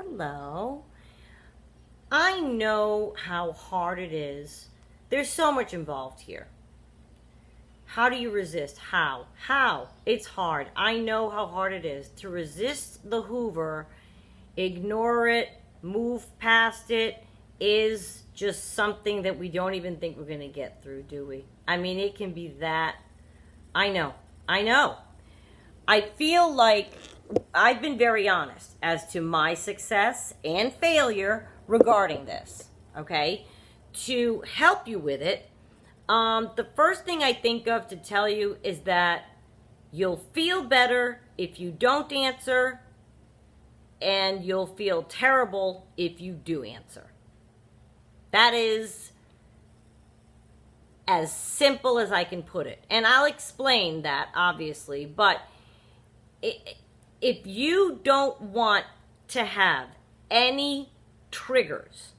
Hello. I know how hard it is. There's so much involved here. How do you resist? How? How? It's hard. I know how hard it is to resist the hoover, ignore it, move past it, is just something that we don't even think we're going to get through, do we? I mean, it can be that. I know. I feel like I've been very honest as to my success and failure regarding this, okay? To help you with it, the first thing I think of to tell you is that you'll feel better if you don't answer, and you'll feel terrible if you do answer. That is as simple as I can put it. And I'll explain that, obviously, but if you don't want to have any triggers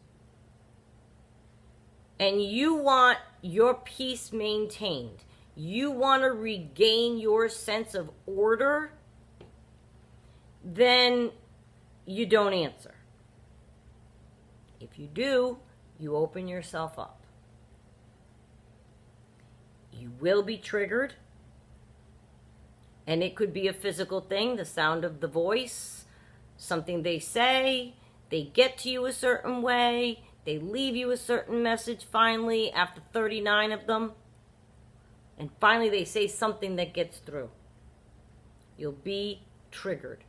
and you want your peace maintained, you want to regain your sense of order, then you don't answer. If you do, you open yourself up. You will be triggered. And it could be a physical thing, the sound of the voice, something they say, they get to you a certain way, they leave you a certain message finally after 39 of them, and finally they say something that gets through. You'll be triggered.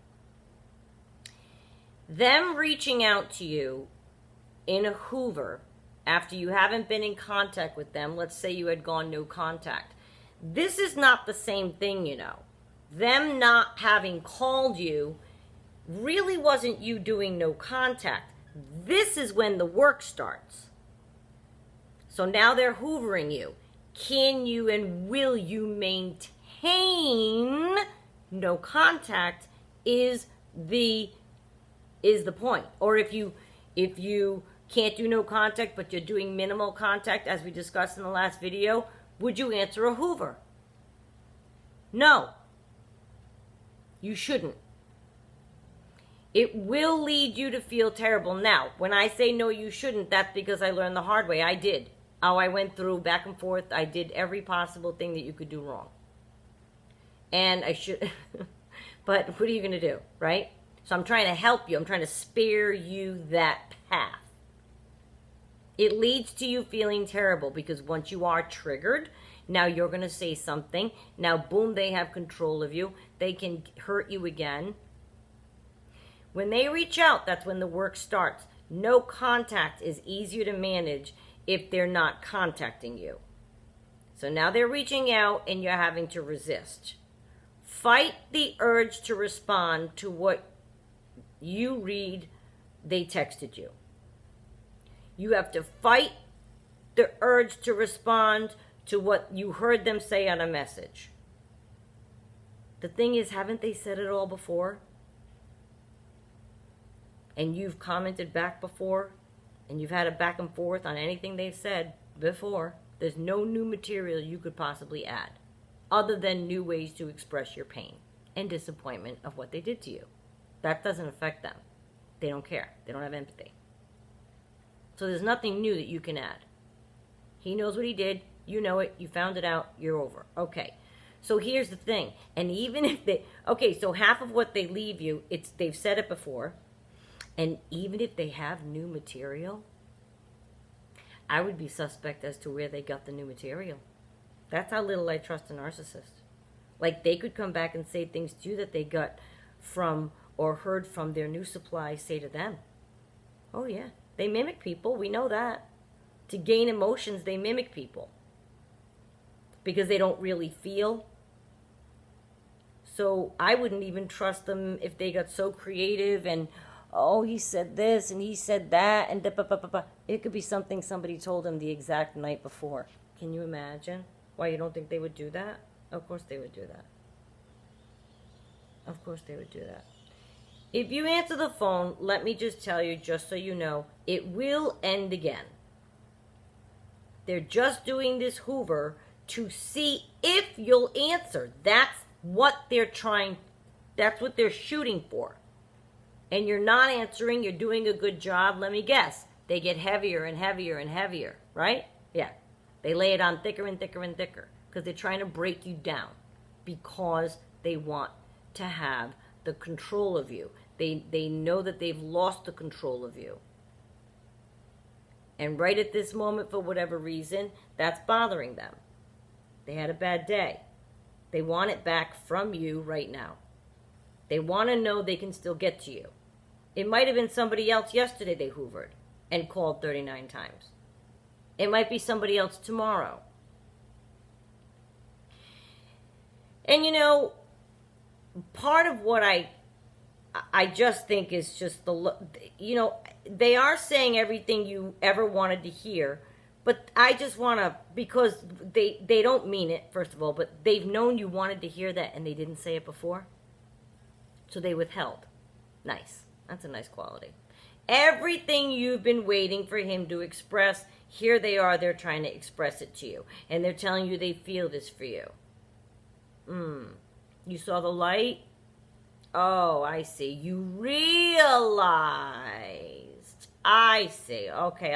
Them reaching out to you in a hoover after you haven't been in contact with them, let's say you had gone no contact. This is not the same thing, you know. Them not having called you really wasn't you doing no contact. This is when the work starts. So now they're hoovering you. Can you and will you maintain no contact is the point. Or if you can't do no contact but you're doing minimal contact, as we discussed in the last video, would you answer a hoover? No. You shouldn't. It will lead you to feel terrible. Now, when I say no, you shouldn't, that's because I learned the hard way. I did. Oh, I went through back and forth. I did every possible thing that you could do wrong. And I should, but what are you going to do, right? So I'm trying to help you. I'm trying to spare you that path. It leads to you feeling terrible because once you are triggered, now you're going to say something. Now, boom, they have control of you. They can hurt you again. When they reach out, that's when the work starts. No contact is easier to manage if they're not contacting you. So now they're reaching out and you're having to resist. Fight the urge to respond to what you read they texted you. You have to fight the urge to respond to what you heard them say on a message. The thing is, haven't they said it all before? And you've commented back before? And you've had a back and forth on anything they've said before? There's no new material you could possibly add, other than new ways to express your pain and disappointment of what they did to you. That doesn't affect them. They don't care. They don't have empathy. So there's nothing new that you can add. He knows what he did. You know it. You found it out. You're over. Okay. So here's the thing. And even if they... Okay, so half of what they leave you, they've said it before. And even if they have new material, I would be suspect as to where they got the new material. That's how little I trust a narcissist. Like, they could come back and say things to you that they got from or heard from their new supply say to them. Oh, yeah. They mimic people. We know that. To gain emotions, they mimic people. Because they don't really feel. So I wouldn't even trust them if they got so creative and, oh, he said this and he said that and da-ba-ba-ba-ba. It could be something somebody told him the exact night before. Can you imagine why you don't think they would do that? Of course they would do that. Of course they would do that. If you answer the phone, let me just tell you, just so you know, it will end again. They're just doing this hoover to see if you'll answer. That's what they're shooting for. and you're not answering, you're doing a good job, let me guess, they get heavier and heavier and heavier, right? Yeah. They lay it on thicker and thicker and thicker because they're trying to break you down because they want to have the control of you. They know that they've lost the control of you. And right at this moment, for whatever reason, that's bothering them. They had a bad day. They want it back from you right now. They want to know they can still get to you. It might have been somebody else yesterday they hoovered and called 39 times. It might be somebody else tomorrow. And you know, part of what I just think is just they are saying everything you ever wanted to hear, but I just want to, because they don't mean it, first of all, but they've known you wanted to hear that and they didn't say it before. So they withheld. Nice. That's a nice quality. Everything you've been waiting for him to express, here they are, they're trying to express it to you. And they're telling you they feel this for you. You saw the light? Oh, I see. You realized. I see. Okay,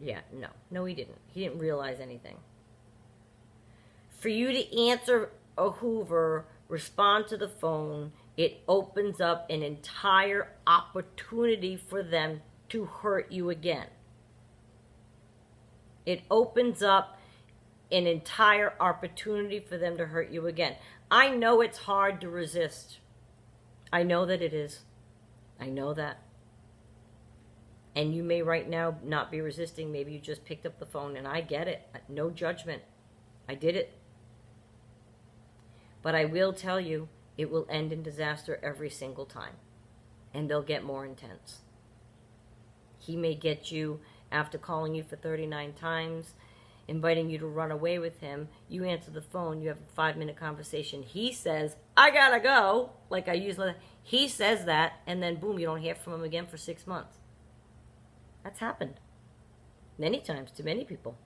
Yeah, no, he didn't. He didn't realize anything. For you to answer a hoover, respond to the phone, it opens up an entire opportunity for them to hurt you again. It opens up an entire opportunity for them to hurt you again. I know it's hard to resist. I know that it is. I know that. And you may right now not be resisting. Maybe you just picked up the phone, and I get it. No judgment. I did it. But I will tell you, it will end in disaster every single time. And they'll get more intense. He may get you after calling you for 39 times, inviting you to run away with him. You answer the phone, you have a 5-minute conversation. He says, I gotta go, like I usually. He says that, and then boom, you don't hear from him again for 6 months. That's happened many times to many people.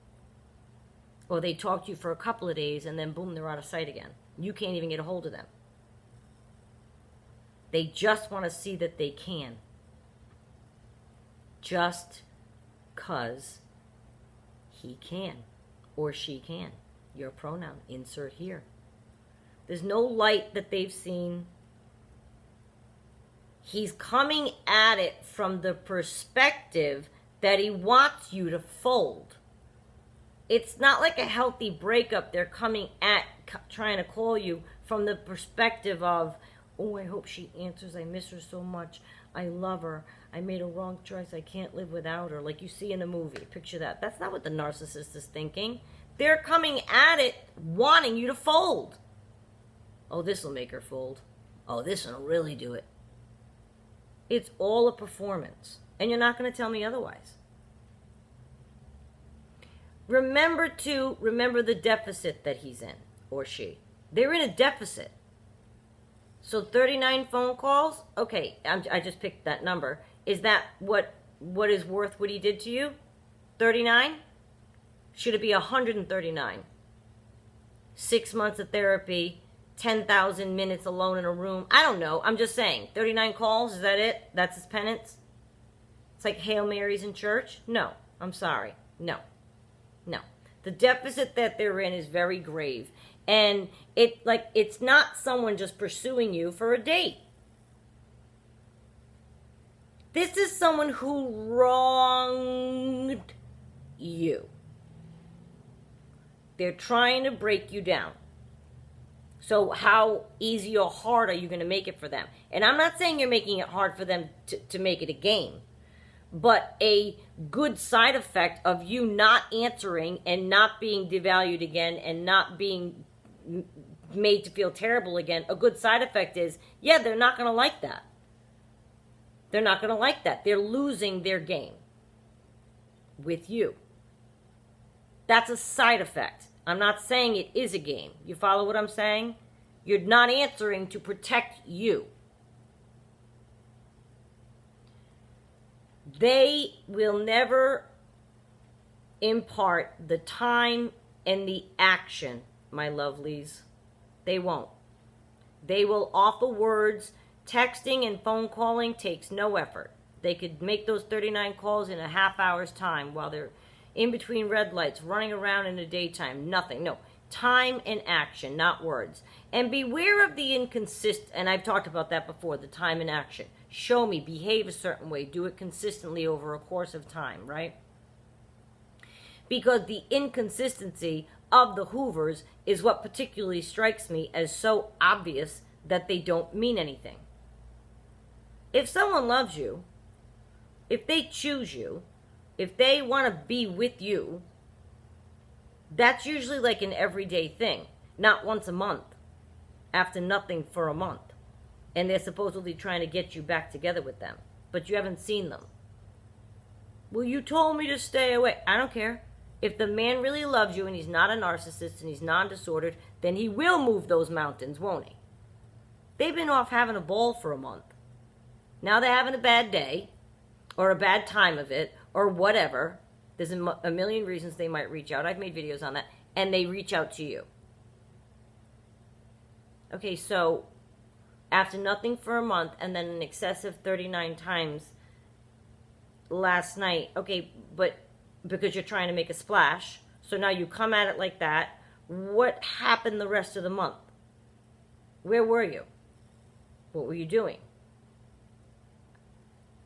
Or they talk to you for a couple of days, and then boom, they're out of sight again. You can't even get a hold of them. They just want to see that they can. Just 'cause he can or she can. Your pronoun, insert here. There's no light that they've seen. He's coming at it from the perspective that he wants you to fold. It's not like a healthy breakup. They're coming at, trying to call you from the perspective of, oh, I hope she answers. I miss her so much. I love her. I made a wrong choice. I can't live without her. Like you see in the movie. Picture that. That's not what the narcissist is thinking. They're coming at it wanting you to fold. Oh, this will make her fold. Oh, this will really do it. It's all a performance. And you're not going to tell me otherwise. Remember the deficit that he's in, or she. They're in a deficit. So 39 phone calls? Okay, I just picked that number. Is that what is worth what he did to you? 39? Should it be 139? 6 months of therapy, 10,000 minutes alone in a room. I don't know. I'm just saying. 39 calls, is that it? That's his penance? It's like Hail Marys in church? No. I'm sorry. No. The deficit that they're in is very grave. And it's not someone just pursuing you for a date. This is someone who wronged you. They're trying to break you down. So how easy or hard are you going to make it for them? And I'm not saying you're making it hard for them to make it a game. But a good side effect of you not answering and not being devalued again and not being made to feel terrible again, a good side effect is, yeah, they're not going to like that. They're not going to like that. They're losing their game with you. That's a side effect. I'm not saying it is a game. You follow what I'm saying? You're not answering to protect you. They will never impart the time and the action, my lovelies. They won't. They will offer words Texting and phone calling takes no effort. They could make those 39 calls in a half hour's time while they're in between red lights, running around in the daytime. Nothing. No. Time and action, not words. And beware of the inconsistent, and I've talked about that before, the time and action. Show me, behave a certain way, do it consistently over a course of time, right? Because the inconsistency of the hoovers is what particularly strikes me as so obvious that they don't mean anything. If someone loves you, if they choose you, if they want to be with you, that's usually like an everyday thing, not once a month, after nothing for a month. And they're supposedly trying to get you back together with them, but you haven't seen them. Well, you told me to stay away. I don't care. If the man really loves you and he's not a narcissist and he's non-disordered, then he will move those mountains, won't he? They've been off having a ball for a month. Now they're having a bad day, or a bad time of it, or whatever. There's a million reasons they might reach out. I've made videos on that. And they reach out to you. Okay, so after nothing for a month and then an excessive 39 times last night. Okay, but because you're trying to make a splash. So now you come at it like that. What happened the rest of the month? Where were you? What were you doing?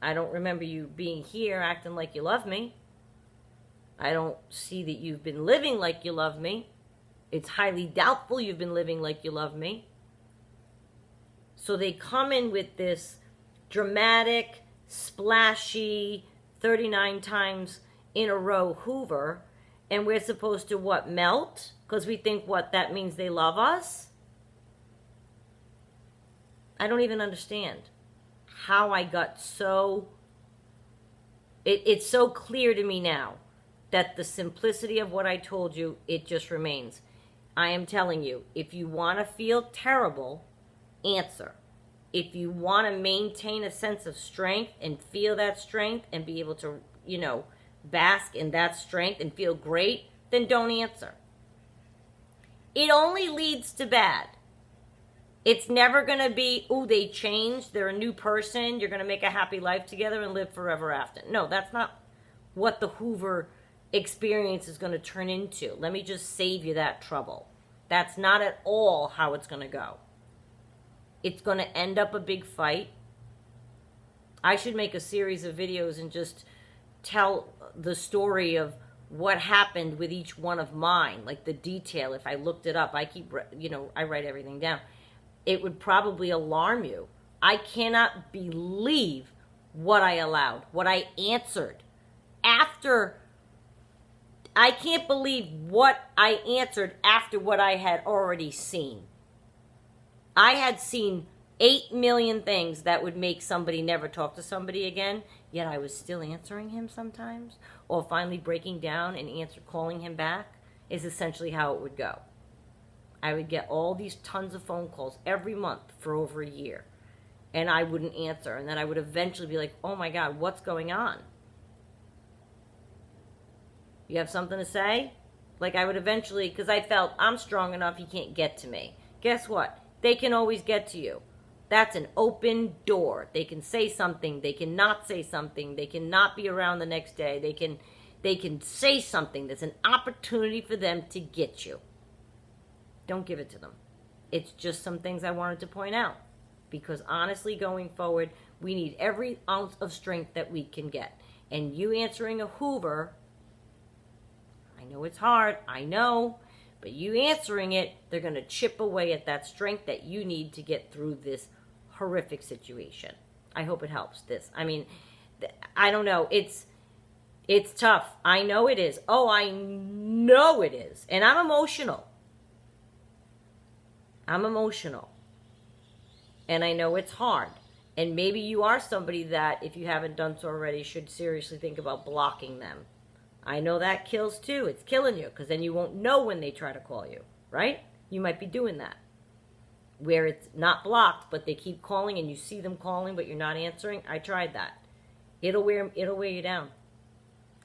I don't remember you being here acting like you love me. I don't see that you've been living like you love me. It's highly doubtful you've been living like you love me. So they come in with this dramatic, splashy, 39 times in a row hoover, and we're supposed to what, melt? Because we think what, that means they love us? I don't even understand how I got so... It's so clear to me now that the simplicity of what I told you, it just remains. I am telling you, if you want to feel terrible, answer. If you want to maintain a sense of strength and feel that strength and be able to, bask in that strength and feel great, then don't answer. It only leads to bad. It's never going to be, ooh, they changed, they're a new person, you're going to make a happy life together and live forever after. No, that's not what the Hoover experience is going to turn into. Let me just save you that trouble. That's not at all how it's going to go. It's going to end up a big fight. I should make a series of videos and just tell the story of what happened with each one of mine, like the detail. If I looked it up, I write everything down. It would probably alarm you. I cannot believe what I allowed, what I answered after. I can't believe what I answered after what I had already seen. I had seen 8 million things that would make somebody never talk to somebody again, yet I was still answering him sometimes, or finally breaking down and calling him back, is essentially how it would go. I would get all these tons of phone calls every month for over a year, and I wouldn't answer, and then I would eventually be like, oh my God, what's going on? You have something to say? Like I would eventually, because I felt I'm strong enough, he can't get to me. Guess what? They can always get to you. That's an open door. They can say something. They can not say something. They can not be around the next day. They can say something. There's an opportunity for them to get you. Don't give it to them. It's just some things I wanted to point out. Because honestly, going forward, we need every ounce of strength that we can get. And you answering a Hoover, I know it's hard. I know. But you answering it, they're going to chip away at that strength that you need to get through this horrific situation. I hope it helps this. I mean, I don't know. It's tough. I know it is. Oh, I know it is. And I'm emotional. I'm emotional. And I know it's hard. And maybe you are somebody that, if you haven't done so already, should seriously think about blocking them. I know that kills too. It's killing you because then you won't know when they try to call you, right? You might be doing that where it's not blocked, but they keep calling and you see them calling, but you're not answering. I tried that. It'll wear you down.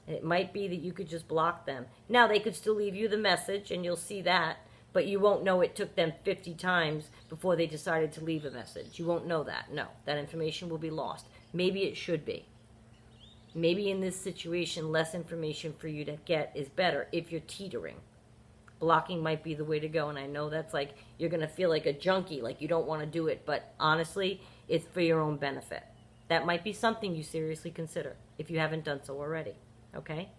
And it might be that you could just block them. Now they could still leave you the message and you'll see that, but you won't know it took them 50 times before they decided to leave a message. You won't know that. No, that information will be lost. Maybe it should be. Maybe in this situation, less information for you to get is better if you're teetering. Blocking might be the way to go, and I know that's like, you're going to feel like a junkie, like you don't want to do it, but honestly, it's for your own benefit. That might be something you seriously consider if you haven't done so already. Okay?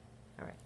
All right.